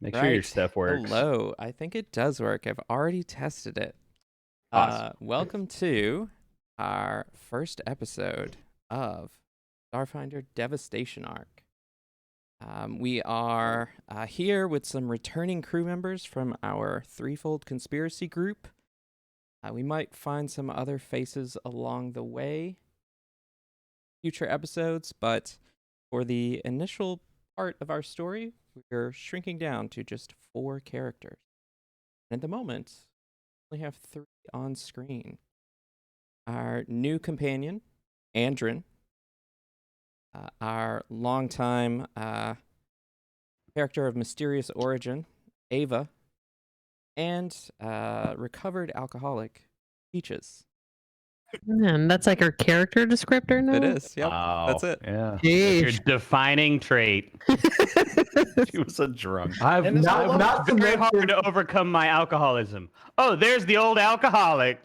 Make sure your stuff works. Hello. I think it does work. I've already tested it. Awesome. Welcome to our first episode of Starfinder Devastation arc. We are here with some returning crew members from our threefold conspiracy group. We might find some other faces along the way, future episodes, but for the initial part of our story, we're shrinking down to just 4 characters. And at the moment, we only have 3 on screen. Our new companion, Andrin, our longtime character of mysterious origin, Ava, and recovered alcoholic, Peaches. Man, that's like her character descriptor now? It is, yep. Wow. That's it. Yeah. That's Jeez. your defining trait. She was a drunk. I've not to very mention- hard to overcome my alcoholism. Oh, there's the old alcoholic.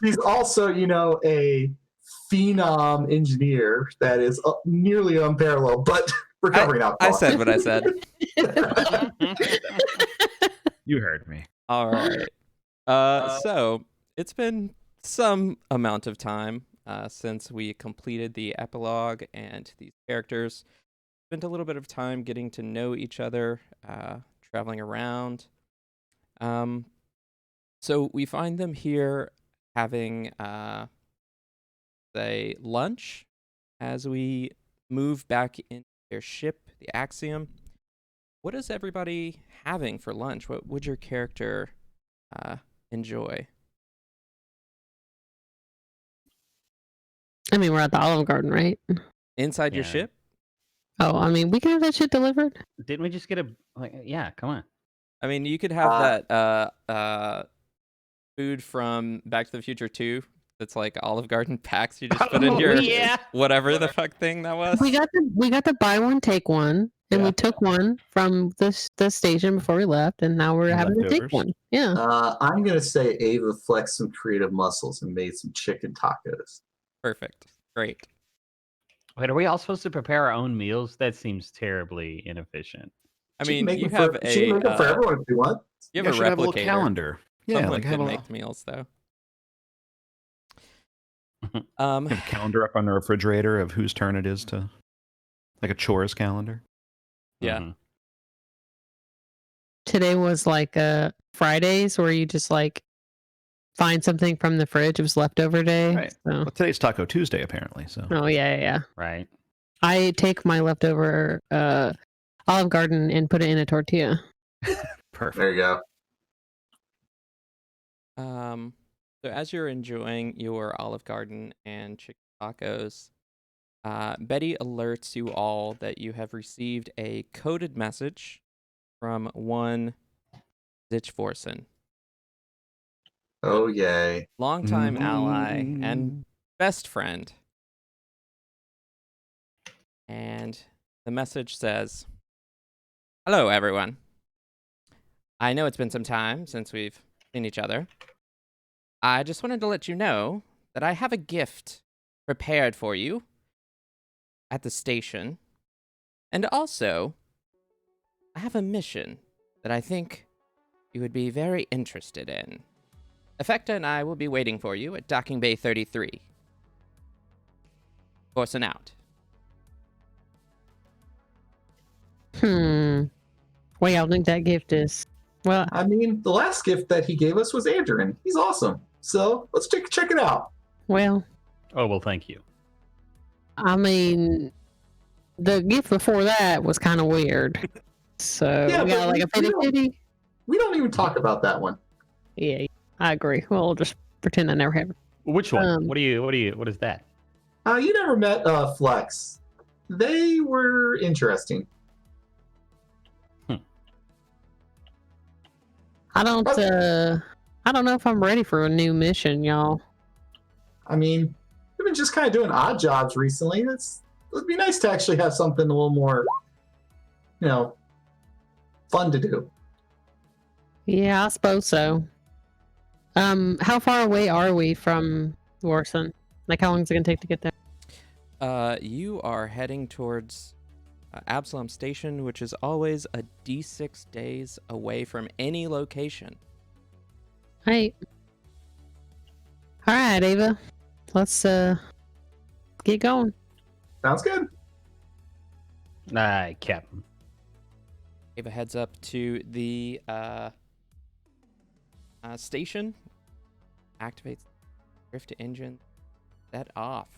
She's also, a phenom engineer that is nearly unparalleled, but recovering I alcohol. said what I said. You heard me. All right. So it's been some amount of time since we completed the epilogue and these characters. Spent a little bit of time getting to know each other, traveling around. So we find them here having, say, lunch as we move back into their ship, the Axiom. What is everybody having for lunch? What would your character enjoy? I mean, we're at the Olive Garden, right? Inside your Yeah. ship? Oh, I mean, we can have that shit delivered. Didn't we just get yeah, come on. I mean, you could have that food from Back to the Future 2 that's like Olive Garden packs you just put in your yeah. whatever the fuck thing that was. We got the buy one take one, and Yeah. we took one from the station before we left, and now we're having to take Leftovers. one. Yeah. I'm going to say Ava flexed some creative muscles and made some chicken tacos. Perfect. Great. Wait, are we all supposed to prepare our own meals? That seems terribly inefficient. I She can mean, make you them have for, she can make them for a everyone if you want. you You have a should have a little replicator. calendar. Yeah, Someone like have could a make meals though. have a calendar up on the refrigerator of whose turn it is to, like a chores calendar. Yeah. Mhm. Today was like Fridays where you just like find something from the fridge. It was leftover day. Right. So. Well, today's Taco Tuesday, apparently. So Oh yeah. Right. I take my leftover Olive Garden and put it in a tortilla. perfect. There you go. So as you're enjoying your Olive Garden and chicken tacos, Betty alerts you all that you have received a coded message from one Ditchforsen, Oh, yay. longtime ally and best friend. And the message says, "Hello, everyone. I know it's been some time since we've seen each other. I just wanted to let you know that I have a gift prepared for you at the station. And also, I have a mission that I think you would be very interested in. Effecta and I will be waiting for you at Docking Bay 33. Forcing out." What y'all think that gift is? Well, I mean, the last gift that he gave us was Andrin. He's awesome. So let's check it out. well, Oh, well, thank you. I mean, the gift before that was kind of weird. So Yeah, we but got like a we don't- 50-50. We don't even talk about that one. Yeah, I agree. We'll just pretend I never happened. Which one? Um, What is that? You never met Flex. They were interesting. I don't know if I'm ready for a new mission, y'all. I mean, we've been just kind of doing odd jobs recently. It'd be nice to actually have something a little more, fun to do. Yeah, I suppose so. How far away are we from Warson? Like, how long is it gonna take to get there? You are heading towards Absalom Station, which is always a D6 days away from any location. Hey. All right, Ava. Let's get going. Sounds good. Aye, Captain. Ava heads up to the station, activates drift engine, set off.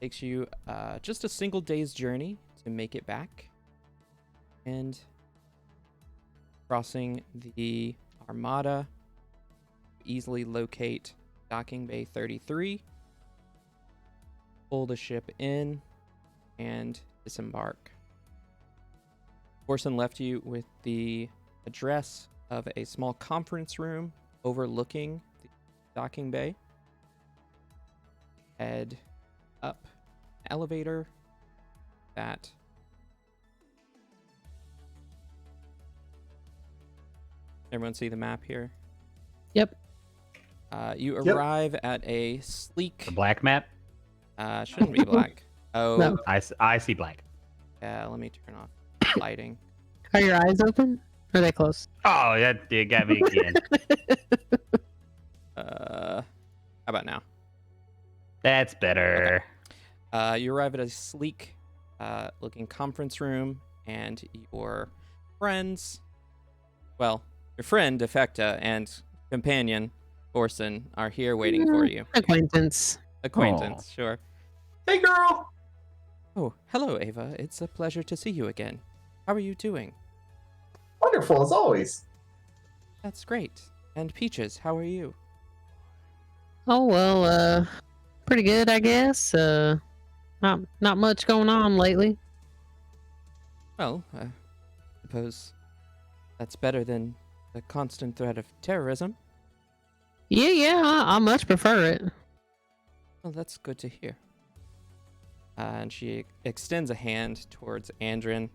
Takes you just a single day's journey to make it back, and crossing the Armada, easily locate docking bay 33, pull the ship in, and disembark. Orson left you with the address of a small conference room overlooking the docking bay. Head up elevator that everyone see the map here? Yep. You Yep. arrive at a sleek The black map? shouldn't be black. Oh, No. I see black. yeah, let me turn off lighting. Are your eyes open? Or are they closed? Oh, that it got me again. How about now? That's better. You arrive at a sleek looking conference room, and your friends, well, your friend Defecta and companion Orson are here waiting for you. Acquaintance. Acquaintance, sure. Hey, girl. Oh, hello, Ava. It's a pleasure to see you again. How are you doing? Wonderful as always. That's great. And Peaches, how are you? Oh well, pretty good, I guess. Not much going on lately. Well, I suppose that's better than the constant threat of terrorism. Yeah, I much prefer it. Well, that's good to hear. And she extends a hand towards Andrin.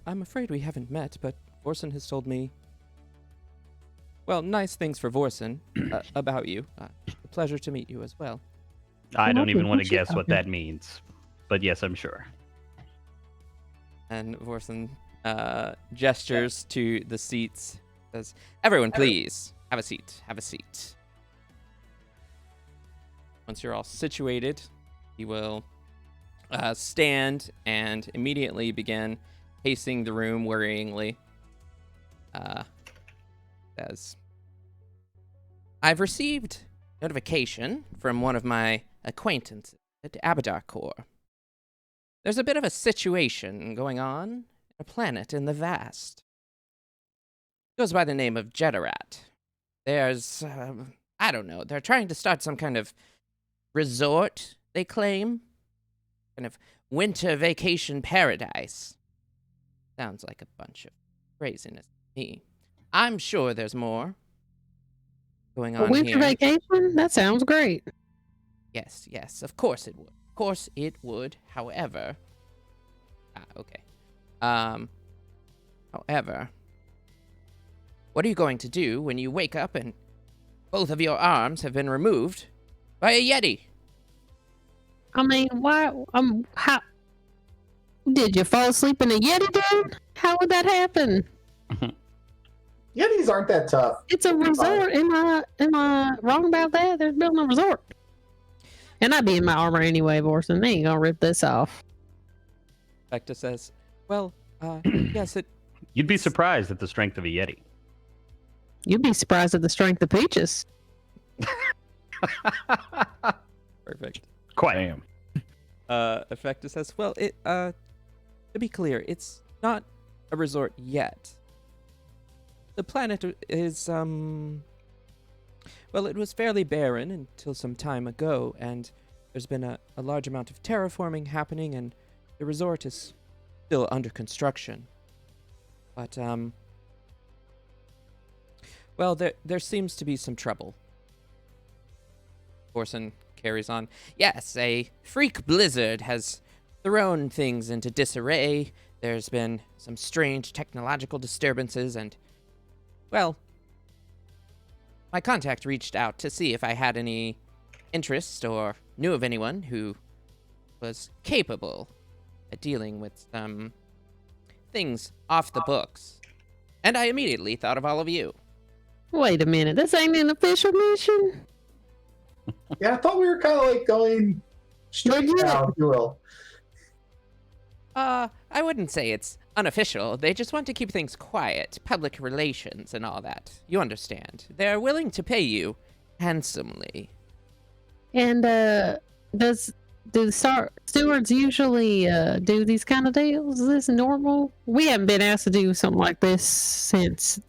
I'm afraid we haven't met, but Vorson has told me, well, nice things for Vorson about you. A pleasure to meet you as well. I don't Okay, even want to who's guess she what talking? that means. But yes, I'm sure. And Vorson gestures to the seats. Says, everyone, please, have a seat. Have a seat. Once you're all situated, he will stand and immediately begin pacing the room worryingly. Says, I've received notification from one of my acquaintances at Abadar Corps. There's a bit of a situation going on in a planet in the vast. Goes by the name of Jedarat. There's, I don't know, they're trying to start some kind of resort, they claim. Kind of winter vacation paradise. Sounds like a bunch of craziness to me. I'm sure there's more going A on winter here. vacation? That sounds great. Yes, of course it would. Of course it would. However, okay. However, what are you going to do when you wake up and both of your arms have been removed by a Yeti? I mean, why? How did you fall asleep in a Yeti den? How would that happen? Yetis aren't that tough. It's a resort. Am I wrong about that? They're building a resort. And I'd be in my armor anyway, Borson. They ain't gonna rip this off. Vecta says, well, yes, it... You'd be surprised at the strength of a Yeti. You'd be surprised at the strength of Peaches. Perfect. Quite. Damn. Effecta says, well, to be clear, it's not a resort yet. The planet is, well, it was fairly barren until some time ago, and there's been a large amount of terraforming happening, and the resort is still under construction. But, well, there seems to be some trouble. Orson carries on. Yes, a freak blizzard has thrown things into disarray. There's been some strange technological disturbances, and, well, my contact reached out to see if I had any interest or knew of anyone who was capable at dealing with some things off the books. And I immediately thought of all of you. Wait a minute. This ain't an official mission? Yeah, I thought we were kind of like going straight Legit. down, if you will. I wouldn't say it's unofficial. They just want to keep things quiet, public relations and all that. You understand. They're willing to pay you handsomely. And do stewards usually do these kind of deals? Is this normal? We haven't been asked to do something like this since,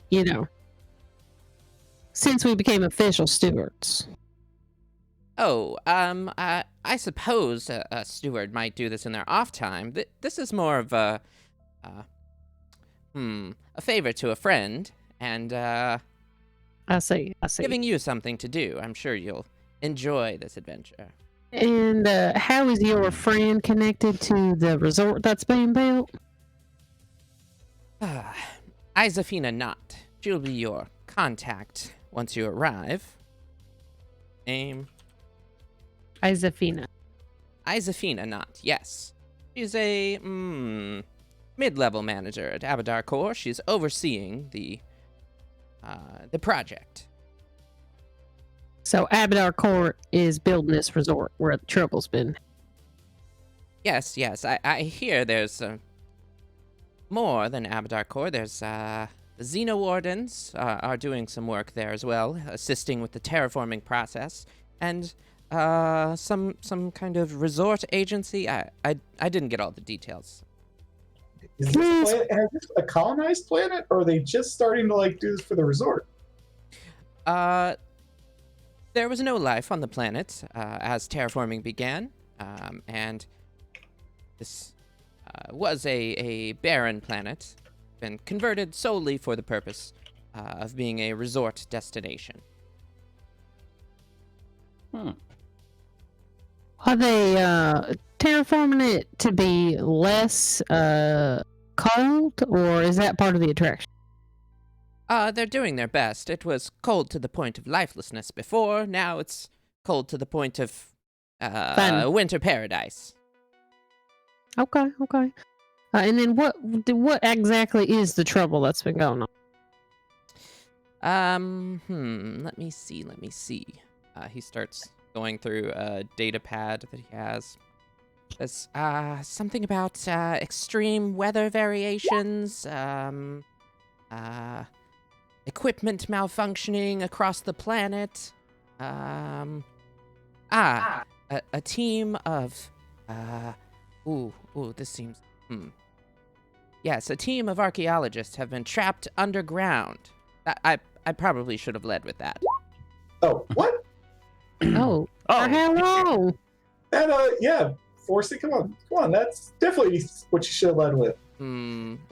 since we became official stewards. Oh, I suppose a steward might do this in their off time. This is more of a favor to a friend, and I see. giving you something to do. I'm sure you'll enjoy this adventure. And how is your friend connected to the resort that's being built? Isafina Knott. She'll be your contact once you arrive. Aim. Isafina. Isafina Knott, yes. She's a mid-level manager at Abadar Corps. She's overseeing the project. So Abadar Court is building this resort where the trouble's been. Yes. I hear there's more than Abadar Corps. There's the Xeno Wardens are doing some work there as well, assisting with the terraforming process, and some kind of resort agency. I didn't get all the details. Is this a colonized planet, or are they just starting to like do this for the resort? There was no life on the planet as terraforming began, and this was a barren planet, been converted solely for the purpose of being a resort destination. Are they terraforming it to be less cold, or is that part of the attraction? They're doing their best. It was cold to the point of lifelessness before. Now it's cold to the point of winter paradise. Okay. And then what exactly is the trouble that's been going on? Let me see. He starts going through a data pad that he has. There's something about extreme weather variations, equipment malfunctioning across the planet. A team of this seems Yes, a team of archaeologists have been trapped underground. I probably should have led with that. Oh, what? Oh, for how long? And yeah, Forsey, come on, that's definitely what you should have led with.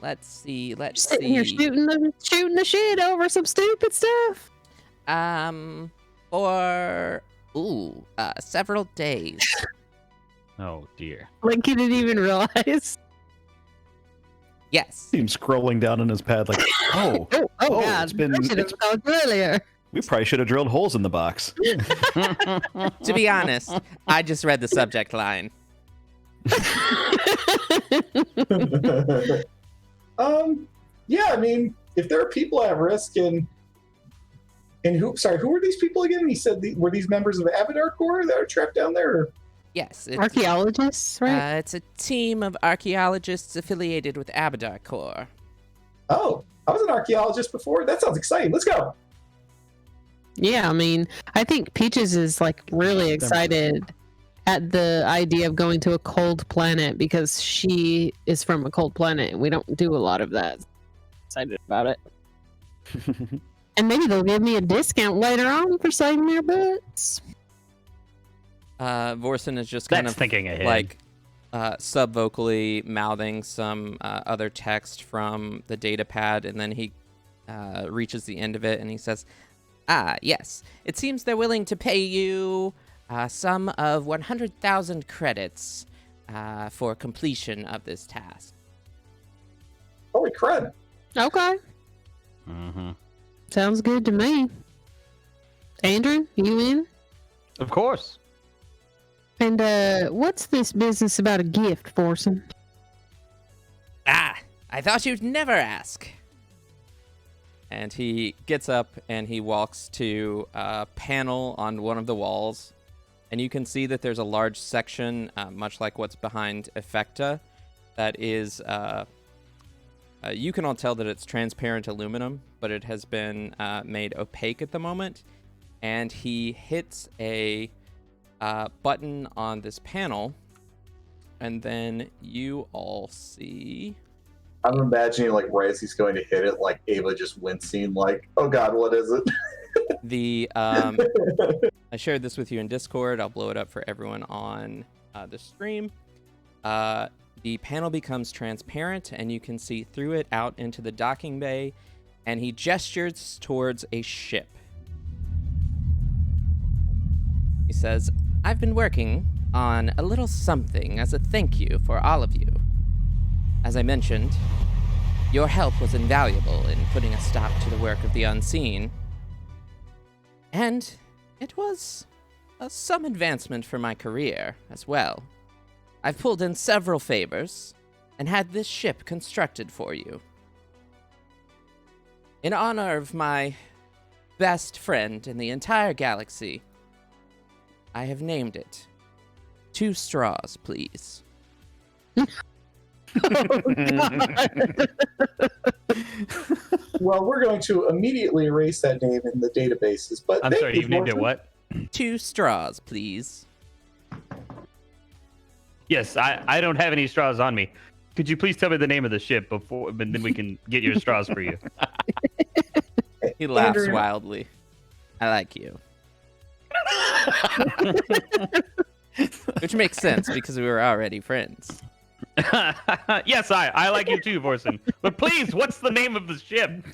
Let's see. Sitting here shooting the shit over some stupid stuff. For several days. Oh dear. Like he didn't even realize. Yes. He's scrolling down on his pad like, oh, God! it's been. I should have called earlier. We probably should have drilled holes in the box. To be honest, I just read the subject line. Yeah, I mean, if there are people at risk who were these people again? He said were these members of the Abadar Corps that are trapped down there? Or? Yes. Archaeologists, right? It's a team of archaeologists affiliated with Abadar Corps. Oh, I was an archaeologist before. That sounds exciting. Let's go. Yeah, I mean, I think Peaches is like really excited at the idea of going to a cold planet because she is from a cold planet and we don't do a lot of that. Excited about it. And maybe they'll give me a discount later on for saving their butts. Vorson is just kind That's of thinking ahead. like sub-vocally mouthing some other text from the data pad, and then he reaches the end of it and he says, yes, it seems they're willing to pay you a sum of 100,000 credits for completion of this task. Holy crud. Okay. Mm-hmm. Sounds good to me. Andrew, you in? Of course. And what's this business about a gift, Forson? I thought you'd never ask. And he gets up and he walks to a panel on one of the walls. And you can see that there's a large section, much like what's behind Effecta, that is, you can all tell that it's transparent aluminum, but it has been made opaque at the moment. And he hits a button on this panel, and then you all see... I'm imagining, like, right as he's going to hit it, like, Ava just wincing, like, oh god, what is it? I shared this with you in Discord. I'll blow it up for everyone on the stream. The panel becomes transparent, and you can see through it out into the docking bay, and he gestures towards a ship. He says, I've been working on a little something as a thank you for all of you. As I mentioned, your help was invaluable in putting a stop to the work of the unseen. And it was some advancement for my career as well. I've pulled in several favors and had this ship constructed for you. In honor of my best friend in the entire galaxy, I have named it 2 Straws, Please. Well, we're going to immediately erase that name in the databases. But I'm sorry, you've named it what? 2 Straws, Please. Yes, I don't have any straws on me. Could you please tell me the name of the ship before, and then we can get your straws for you? He laughs Andrew. wildly. I like you. Which makes sense because we were already friends. Yes, I like you too, Vorson. But please, what's the name of the ship?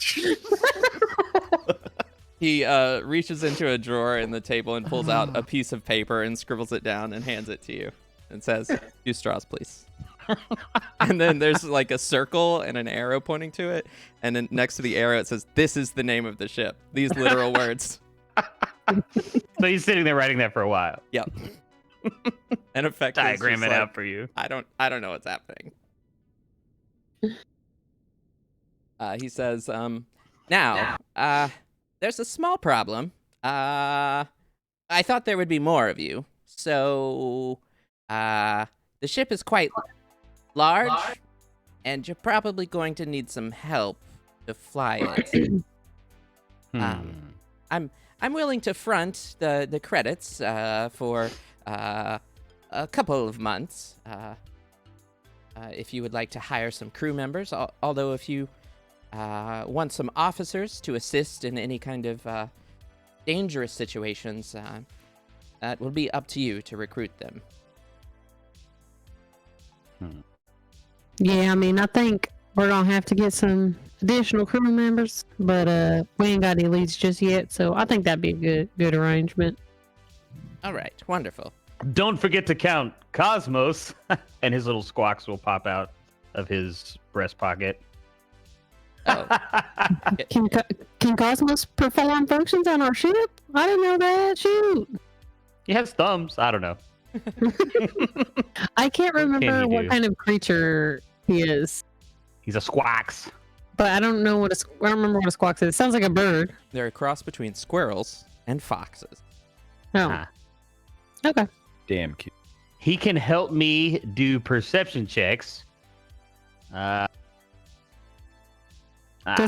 He reaches into a drawer in the table and pulls out a piece of paper and scribbles it down and hands it to you and says, 2 straws, please. And then there's like a circle and an arrow pointing to it. And then next to the arrow, it says, this is the name of the ship. These literal words. So he's sitting there writing that for a while. Yep. And effect Diagram it out for you. I don't know what's happening. He says, now, there's a small problem. I thought there would be more of you. So, the ship is quite large, and you're probably going to need some help to fly it. I'm willing to front the credits for a couple of months if you would like to hire some crew members. Although if you want some officers to assist in any kind of dangerous situations, that will be up to you to recruit them. Yeah, I mean, I think we're gonna have to get some additional crew members, but we ain't got any leads just yet, so I think that'd be a good arrangement. All right, wonderful. Don't forget to count Cosmos, and his little squawks will pop out of his breast pocket. Oh, Can Cosmos perform functions on our ship? I didn't know that. Shoot. He has thumbs. I don't know. I can't remember he what do? kind of creature he is, He's a squawks. but I don't know I don't remember what a squawk is. It sounds like a bird. they're a cross between squirrels and foxes. Oh, Ah. okay. Damn cute. He can help me do perception checks. Does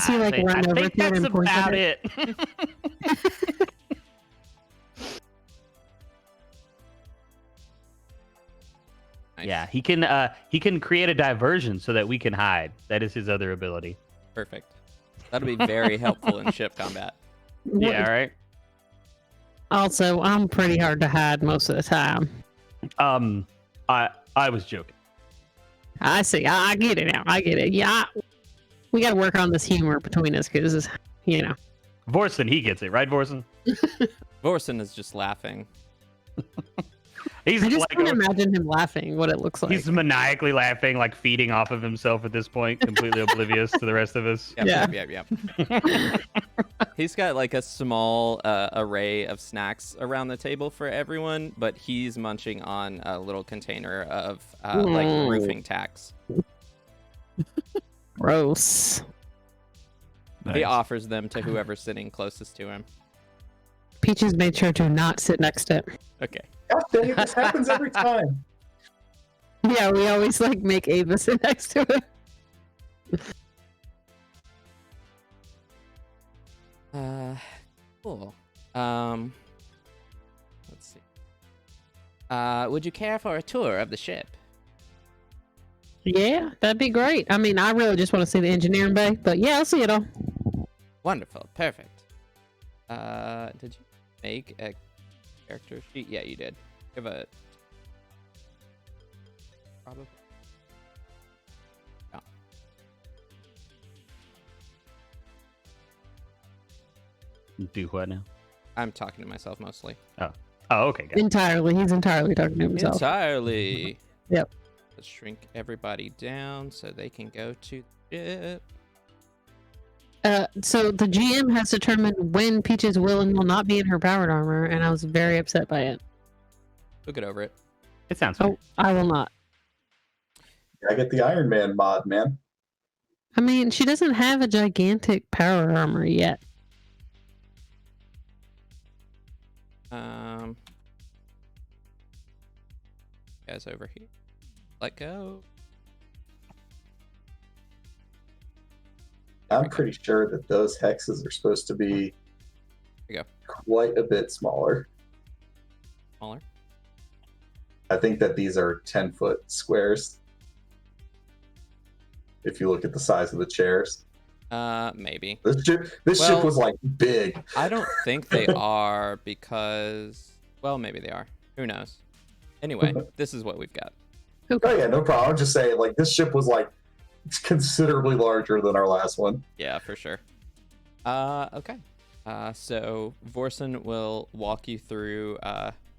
he, like, run I over think to it that's and point at about it? it. Nice. Yeah, he can create a diversion so that we can hide. That is his other ability. Perfect. That'll be very helpful in ship combat. Yeah, right. Also, I'm pretty hard to hide most of the time. I was joking. I see. I get it now. I get it. Yeah, we got to work on this humor between us because, you know. Vorson, he gets it, right, Vorson? Vorson is just laughing. He's I just like can't imagine him laughing. What it looks like. he's maniacally laughing, like feeding off of himself at this point, completely oblivious to the rest of us. Yep. He's got like a small array of snacks around the table for everyone, but he's munching on a little container of like roofing tacks. Gross. He Nice. offers them to whoever's sitting closest to him. Peaches made sure to not sit next to it. Okay. God dang it, this happens every time. Yeah, we always like make Ava sit next to it. Cool. Let's see. Would you care for a tour of the ship? Yeah, that'd be great. I mean, I really just want to see the engineering bay, but yeah, I'll see it all. Wonderful. Perfect. Did you make a character sheet? Yeah, you did. Give a... Probably. No. Do what now? I'm talking to myself mostly. Oh, okay, got it. Entirely. He's entirely talking to himself. Entirely. Yep. Let's shrink everybody down so they can go to the ship. So the GM has determined when Peaches will and will not be in her powered armor, and I was very upset by it. We'll get over it. It sounds fair. Oh, I will not. I get the Iron Man mod, man. I mean, she doesn't have a gigantic power armor yet. Guys over here. Let go. I'm pretty sure that those hexes are supposed to be There you quite a bit smaller. Smaller. I think that these are 10-foot squares. If you look at the size of the chairs. Maybe. This ship Well- was like big. I don't think they are because, well, maybe they are. Who knows? Anyway, this is what we've got. Oh yeah, no problem. I'm just saying, like, this ship was like considerably larger than our last one. Yeah, for sure. Okay. So Vorson will walk you through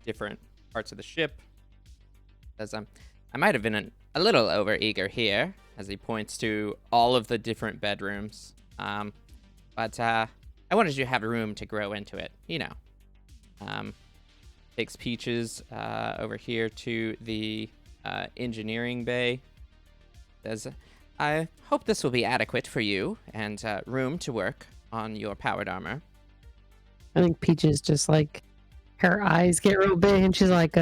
different parts of the ship. As I might have been a little overeager here, as he points to all of the different bedrooms. But I wanted you to have room to grow into it, you know. Takes Peaches over here to the engineering bay. Says, I hope this will be adequate for you and room to work on your powered armor. I think Peaches just like her eyes get real big, and she's like,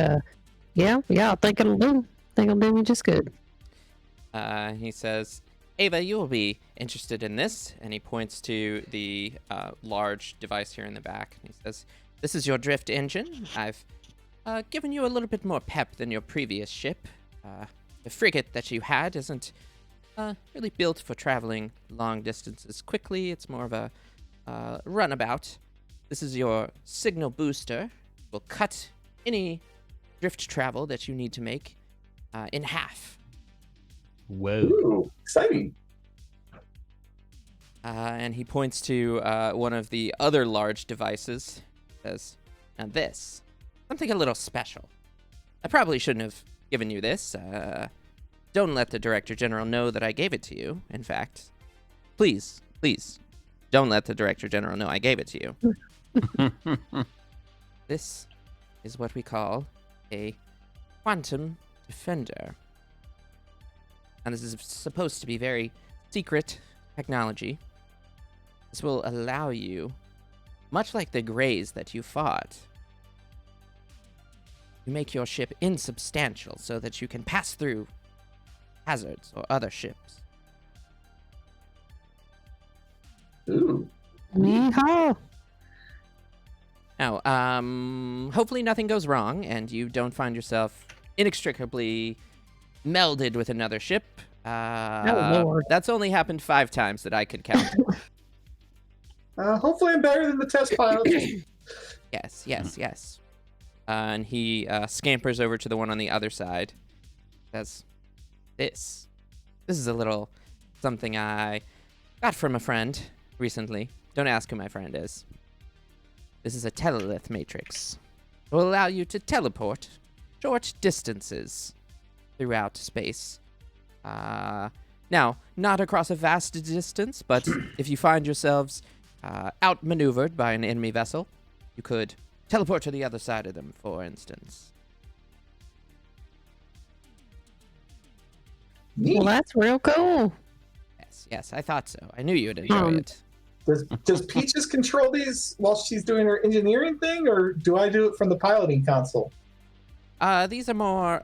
yeah, I think it'll do. Think it'll do me just good. He says, Ava, you will be interested in this. And he points to the large device here in the back. And he says, this is your drift engine. I've given you a little bit more pep than your previous ship. The frigate that you had isn't really built for traveling long distances quickly. It's more of a runabout. This is your signal booster. It will cut any drift travel that you need to make in half. Whoa. Ooh, exciting. And he points to one of the other large devices. Says, now this, something a little special. I probably shouldn't have given you this. Don't let the Director General know that I gave it to you. In fact, please, don't let the Director General know I gave it to you. This is what we call a quantum defender. And this is supposed to be very secret technology. This will allow you, much like the Greys that you fought, to make your ship insubstantial so that you can pass through hazards or other ships. Ooh. Yeehaw! Now, hopefully nothing goes wrong and you don't find yourself inextricably melded with another ship. Oh, Lord. That's only happened 5 times that I could count. Hopefully I'm better than the test pilot. Yes. And he scampers over to the one on the other side. Says, This is a little something I got from a friend recently. Don't ask who my friend is. This is a telelith matrix. It will allow you to teleport short distances throughout space. Now, not across a vast distance, but if you find yourselves outmaneuvered by an enemy vessel, you could teleport to the other side of them, for instance. Neat. Well, that's real cool. Yes, I thought so. I knew you'd enjoy it. Does Peaches control these while she's doing her engineering thing, or do I do it from the piloting console? These are more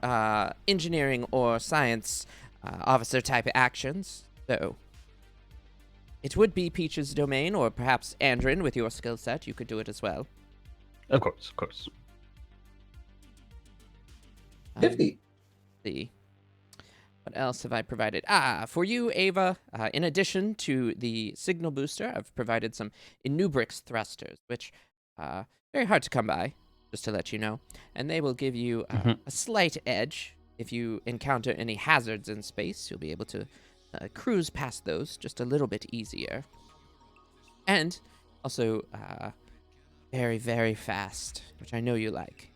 engineering or science officer type actions, so it would be Peach's domain, or perhaps Andrin, with your skill set, you could do it as well. Of course, of course. Nifty. See. What else have I provided? For you, Ava, in addition to the signal booster, I've provided some Inubrix thrusters, which very hard to come by, just to let you know. And they will give you a slight edge. If you encounter any hazards in space, you'll be able to cruise past those just a little bit easier. And also very, very fast, which I know you like.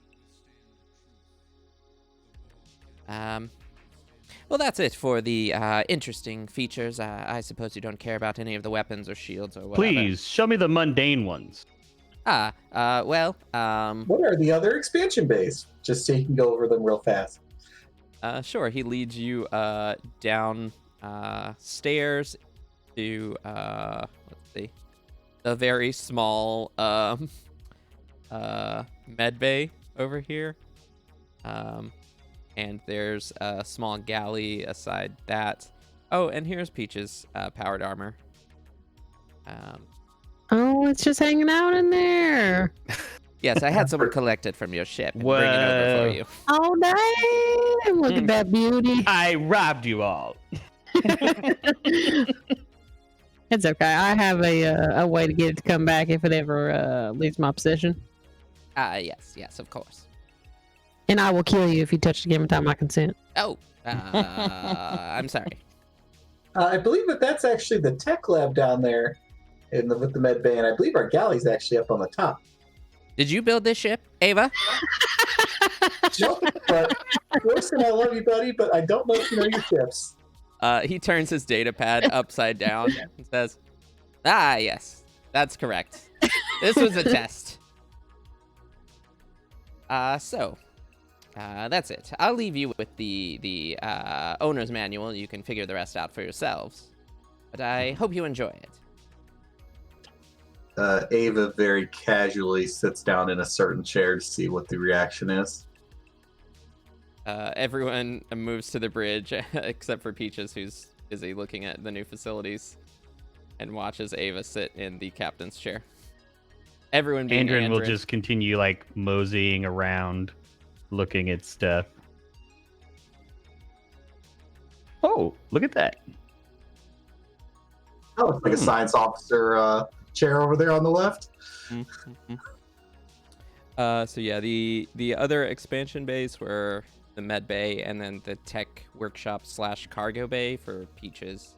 Well, that's it for the interesting features. I suppose you don't care about any of the weapons or shields or whatever. Please, show me the mundane ones. Well, What are the other expansion bays? Just so you can go over them real fast. Sure. He leads you down stairs to, let's see, the very small med bay over here. And there's a small galley aside that. Oh, and here's Peach's powered armor. Oh, it's just hanging out in there. Yes, I had someone collect it from your ship and bring it over for you. Oh, damn. Look at that beauty. I robbed you all. It's okay. I have a way to get it to come back if it ever leaves my possession. Yes, of course. And I will kill you if you touch it again without my consent. Oh, I'm sorry. I believe that's actually the tech lab down there with the med bay, and I believe our galley's actually up on the top. Did you build this ship, Ava? Nope, but Orson, I love you, buddy, but I don't know if you know your ships. He turns his data pad upside down and says, yes, that's correct. This was a test. That's it. I'll leave you with the owner's manual. You can figure the rest out for yourselves. But I hope you enjoy it. Ava very casually sits down in a certain chair to see what the reaction is. Everyone moves to the bridge except for Peaches, who's busy looking at the new facilities, and watches Ava sit in the captain's chair. Everyone being Andrin will just continue like moseying around, looking at stuff. Oh, look at that. Oh, it's like a science officer chair over there on the left. Mm-hmm. So yeah, the other expansion bays were the med bay and then the tech workshop / cargo bay for Peaches.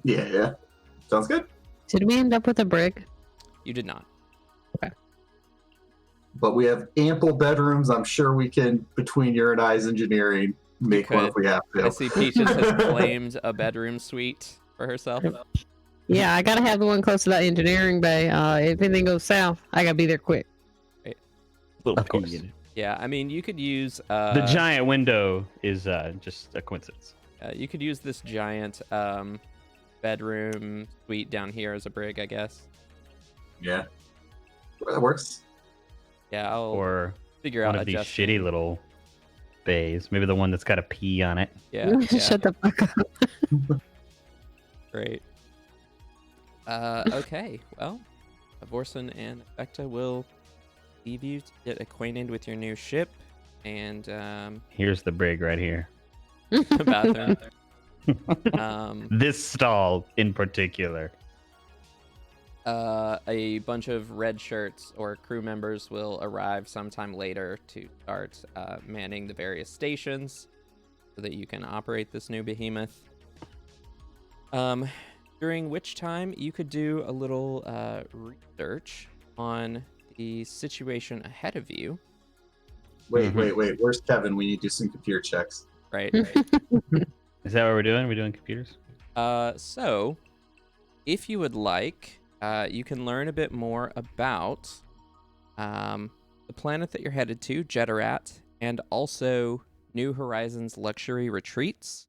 Yeah. Sounds good. Did we end up with a brig? You did not. But we have ample bedrooms. I'm sure we can, between your and I's engineering, make one if we have to. I see Peaches has claimed a bedroom suite for herself. Yeah, I gotta have the one close to that engineering bay. If anything goes south, I gotta be there quick. Of course. Yeah, I mean, you could use... the giant window is just a coincidence. You could use this giant bedroom suite down here as a brig, I guess. Yeah. That works. Yeah, Or figure out one of these adjusting. shitty little bays. Maybe the one that's got a P on it. Yeah. Shut the fuck up. Great. Okay, well, Vorson and Vecta will leave you to get acquainted with your new ship and Here's the brig right here. the bathroom. This stall in particular. A bunch of red shirts or crew members will arrive sometime later to start manning the various stations so that you can operate this new behemoth. During which time you could do a little research on the situation ahead of you. Wait, Mhm. wait, wait. Where's Kevin? We need to do some computer checks. Right. Is that what we're doing? We're doing computers? So, if you would like, you can learn a bit more about the planet that you're headed to, Jeterat, and also New Horizons luxury retreats.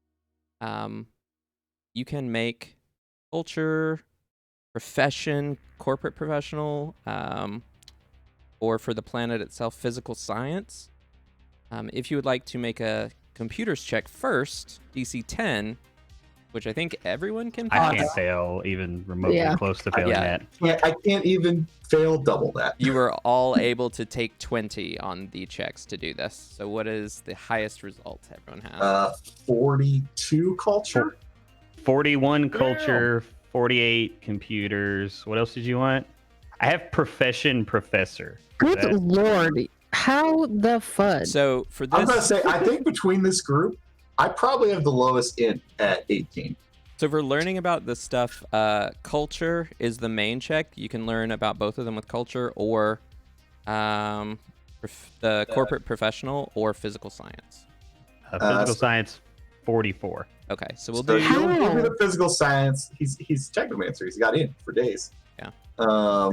You can make culture, profession, corporate professional, or for the planet itself, physical science. If you would like to make a computers check first, DC 10, which I think everyone can I pass. can't fail even remotely Yeah. close to failing Yeah. that. I can't even fail double that. You were all able to take 20 on the checks to do this. So what is the highest result everyone has? 42 culture. 41 culture, 48 computers. What else did you want? I have profession professor. Good That- lord. How the fudge? So for I'm gonna this, say I think between this group, I probably have the lowest int at 18. so for learning about this stuff, culture is the main check. You can learn about both of them with culture or the corporate professional or physical science. physical so- science, 44. Okay, so we'll So do. he'll give me How? the physical science. He's technomancer. He's got in for days. Yeah.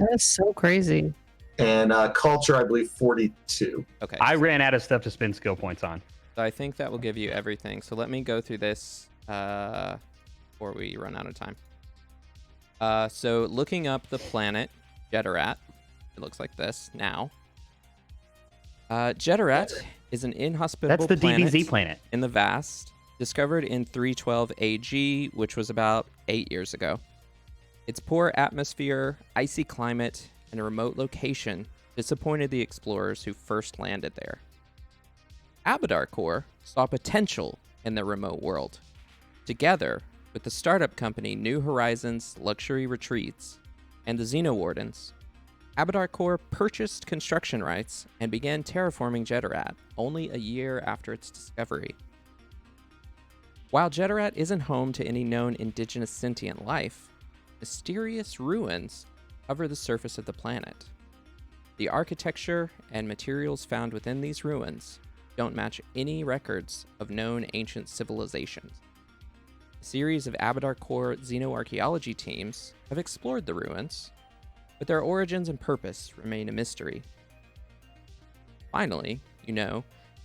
That's so crazy. And culture, I believe 42. Okay, I ran out of stuff to spend skill points on. so I think that will give you everything. So let me go through this before we run out of time. So looking up the planet Jeterat, it looks like this now. Jeterat is an inhospitable That's the planet DBZ planet. in the vast, discovered in 312 AG, which was about 8 years ago. Its poor atmosphere, icy climate, and a remote location disappointed the explorers who first landed there. Abadar Corps saw potential in the remote world. Together with the startup company New Horizons Luxury Retreats and the Xenowardens, Abadar Corps purchased construction rights and began terraforming Jeterat only a year after its discovery. While Jeterat isn't home to any known indigenous sentient life, mysterious ruins cover the surface of the planet. The architecture and materials found within these ruins don't match any records of known ancient civilizations. A series of Abadar Corps xenoarchaeology teams have explored the ruins, but their origins and purpose remain a mystery. Finally,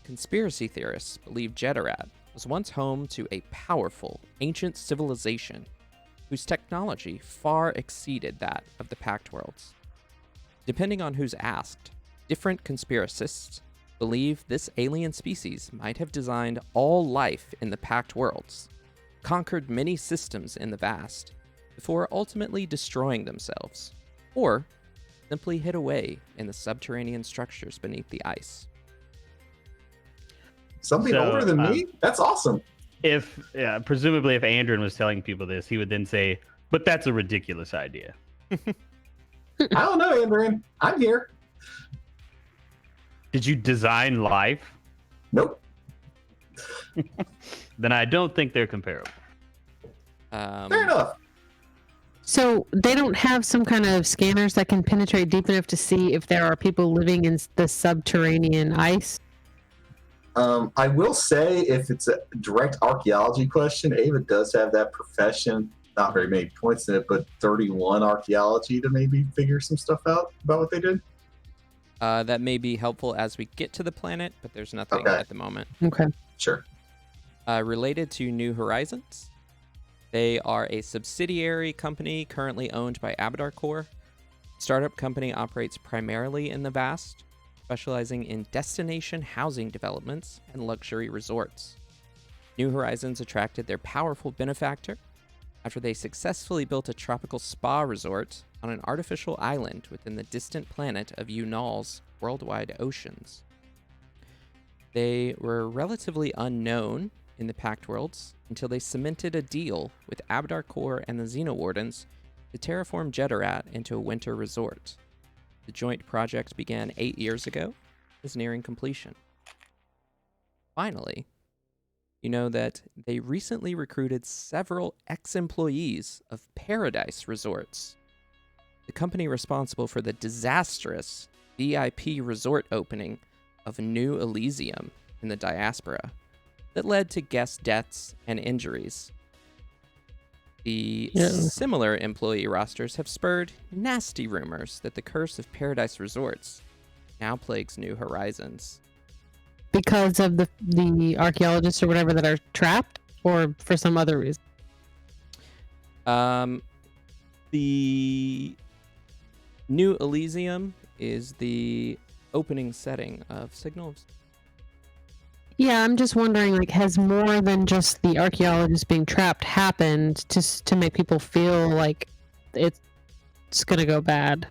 conspiracy theorists believe Jeterat was once home to a powerful ancient civilization whose technology far exceeded that of the Pact Worlds. Depending on who's asked, different conspiracists believe this alien species might have designed all life in the Pact Worlds, conquered many systems in the vast, before ultimately destroying themselves, or simply hid away in the subterranean structures beneath the ice. Something So, older than me? That's awesome. Presumably if Andrin was telling people this, he would then say, but that's a ridiculous idea. I don't know, Andrew. I'm here. Did you design life? Nope. Then I don't think they're comparable. Fair enough. So they don't have some kind of scanners that can penetrate deep enough to see if there are people living in the subterranean ice? I will say, if it's a direct archaeology question, Ava does have that profession. Not very many points in it, but 31 archaeology to maybe figure some stuff out about what they did. That may be helpful as we get to the planet, but there's nothing Okay. at the moment. Okay. Sure. Related to New Horizons, they are a subsidiary company currently owned by Abadar Corps. Startup company operates primarily in the vast, specializing in destination housing developments and luxury resorts. New Horizons attracted their powerful benefactor after they successfully built a tropical spa resort on an artificial island within the distant planet of Unal's worldwide oceans. They were relatively unknown in the Pact Worlds until they cemented a deal with Abadar Corps and the Xenowardens to terraform Jeterat into a winter resort. The joint project began 8 years ago, is nearing completion. Finally, you know that they recently recruited several ex-employees of Paradise Resorts, the company responsible for the disastrous VIP resort opening of New Elysium in the diaspora that led to guest deaths and injuries. The similar employee rosters have spurred nasty rumors that the curse of Paradise Resorts now plagues New Horizons. Because of the archaeologists or whatever that are trapped, or for some other reason? The New Elysium is the opening setting of Signals. Yeah, I'm just wondering, like, has more than just the archaeologists being trapped happened to make people feel like it's gonna go bad?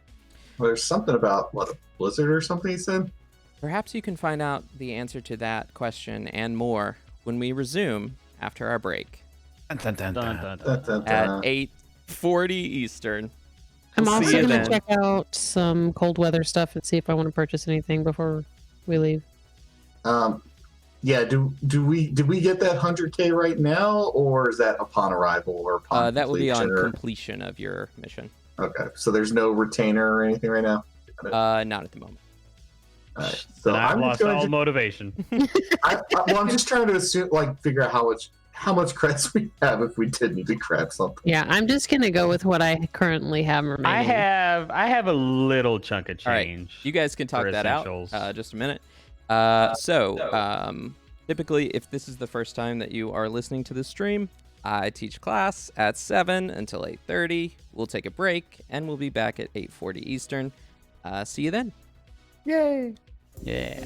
Well, there's something about, what, a blizzard or something he said? Perhaps you can find out the answer to that question and more when we resume after our break Dun, dun, dun. at 8:40 Eastern. I'm We'll see also you gonna then. check out some cold weather stuff and see if I want to purchase anything before we leave. Yeah, did we get that 100K right now, or is that upon arrival or upon That will be on completion, or- completion of your mission. Okay, so there's no retainer or anything right now? Not at the moment. All right, So so I've I'm just lost going all to, motivation. I'm just trying to assume, like, figure out how much credits we have if we did need to grab something. Yeah, I'm just gonna go with what I currently have remaining. I have a little chunk of All right, change. you guys can talk for that essentials. out. Just a minute. Typically, if this is the first time that you are listening to this stream, I teach class at 7 until 8:30. We'll take a break, and we'll be back at 8:40 Eastern. See you then. Yay! Yeah.